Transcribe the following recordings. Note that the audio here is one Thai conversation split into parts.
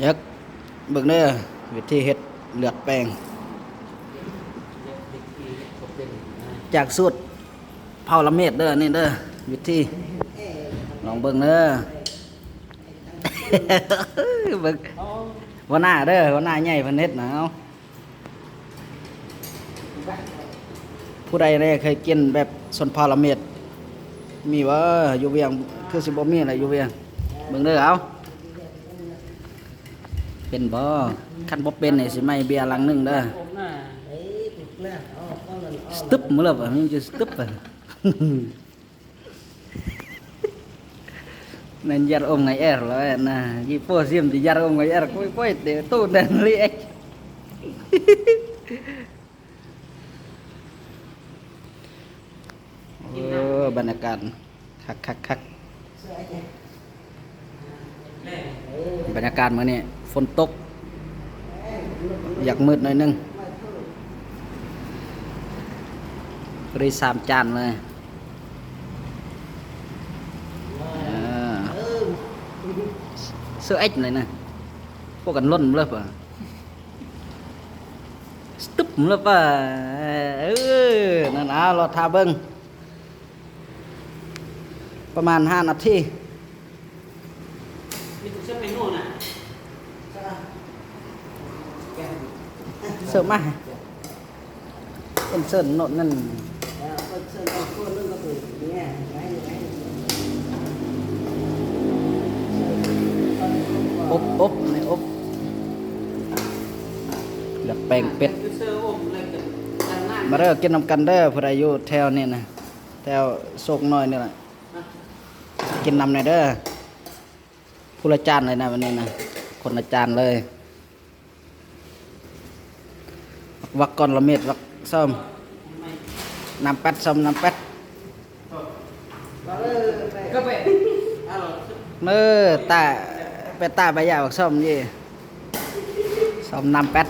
ยักเบิ่งเด้อวิธีเฮ็ดเลือดแป้งจากสูตรเผาละเม็ดเด้อนี่เด้อวิธีลองเบิ่งเด้อ เบิ่งหัวหน้าเด้อหัวหน้าใหญ่เพิ่นเฮ็ดนะเอาผู้ใดได้เคยกินแบบส่วนเผาละเม็ดมีบ่อยู่เวียงคือสิบ่มีอะไรอยู่เวียงเบิ่งเด้อเอาเป็นบ่คันบ่เป็นนี่สิไม่เบียร์ลังหนึงเด้อสตึ๊บมื้อละบ่มันจะสตึ๊บอ่ะ nên jar om ngai er lo nah ji po sim di jar om ngai er koi koi de tu dan li ek บรรยากาศคักบรรยากาศมื้อนี้ฝนตกอยากมืดหน่อยนึงพอดี3 จานเลยเสื้อเอ็กเลยนะพวกกันล้นเลยป่ะสตึ๊บเลยป่ะนั่นรอทาเบิ้งประมาณ5 นาทีเสิร์ฟมาเป็นเสิร์ฟโน่นนั่นอบในอบเลือดแป้งเป็ดมาเริ่มกินน้ำกันเด้อผู้ใดอยู่แถวนี่นะแถวโศกน้อยนี่แหละกินน้ำในเด้อผู้ละจานเลยนะวันนี้นะคนละจานเลยวักก่อนละเม็ดวักส้มน้ำแป๊ดส้มน้ำแป๊ดเมื่อตาเป็ดตาใบยาววักส้มยี่ส้มน้ำแป๊ด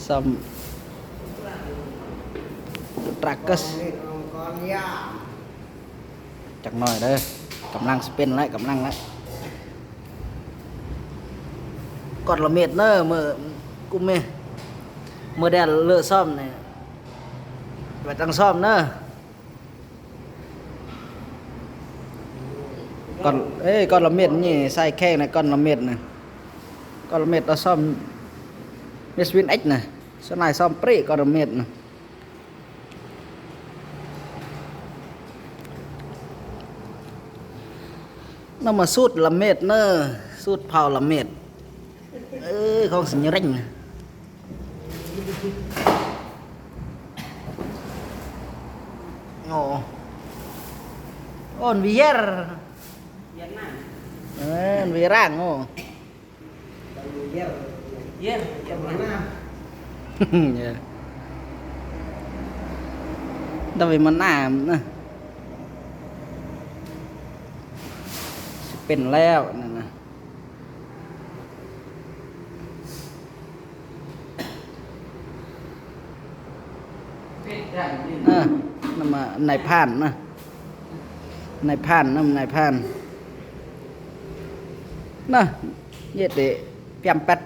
ส้มตรักเกสจักหน่อยเด้อกำลังสเปนแล้วกำลังแล้วกอดละเม็ดเนอะมือกุมเมมือแดดเลือซ่อมเนี่ยไปตั้งซ่อมเนอะก่อนก้อนละเม็ดนี่ใส่แข้งนะก้อนละเม็ดนะก้อนละเม็ดเราซ่อมเมสวินเอ็กนะส่วนนายซ่อมปรีก้อนละเม็ดนะน้ำมาสูตรละเม็ดเนอะสูตรเผาละเม็ดของสัญญาณโอ้นวิเยอร์วิร่างโอ้เยอะจังหวะน้ำเนี่ยต้องไปมันน้ำนะเป็นแล้วนั่นนะนั่นมานายผ่านนะนายผ่านนั่นนายผ่านน่ะเย็ดเดะเปียมปัด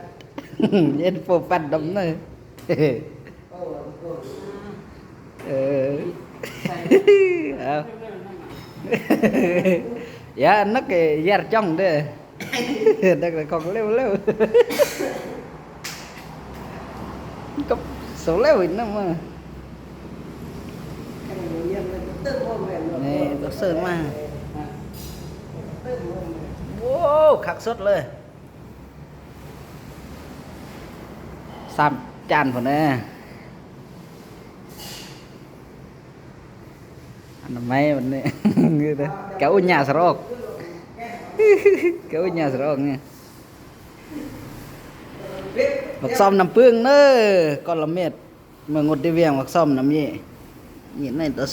เย็ดโฟปัดดำเนยเอา dạ nó cái jar trong đấy đây là còn leo leo cấp số leo ít lắm mà này tôi sơn mà wow khắc sốtเลย3 จานคนนี้อันไม่วันนี้kéo nhà sờ kéo nhà sờ nghe mặc xóm nằm pương nữa con làm mệt mà ngột đi về mặc xóm nằm gì nhìn này tao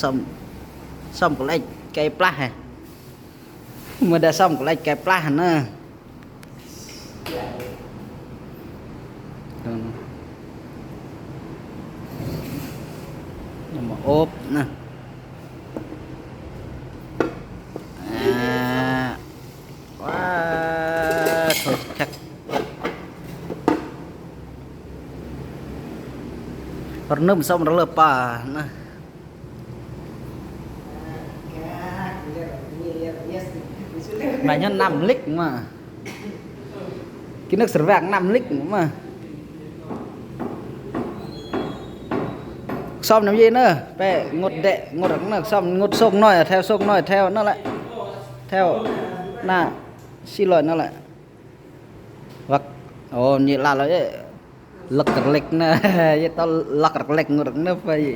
xóm của lấy cây pla hả mà đã xóm của lấy cây pla hả nữa mà ốp nè thôi chắc còn nấm xong nó lợp pa nè mà nhân 5 lít mà cái nước sữa vàng 5 lít mà xong làm gì nữa bé ngột đệ ngột nó xong ngột sông nói theo nó lại theo nè xin lỗi nó lại hoặc ồ như là nó lật lệch nè vậy tao lật lệch ngột nó phải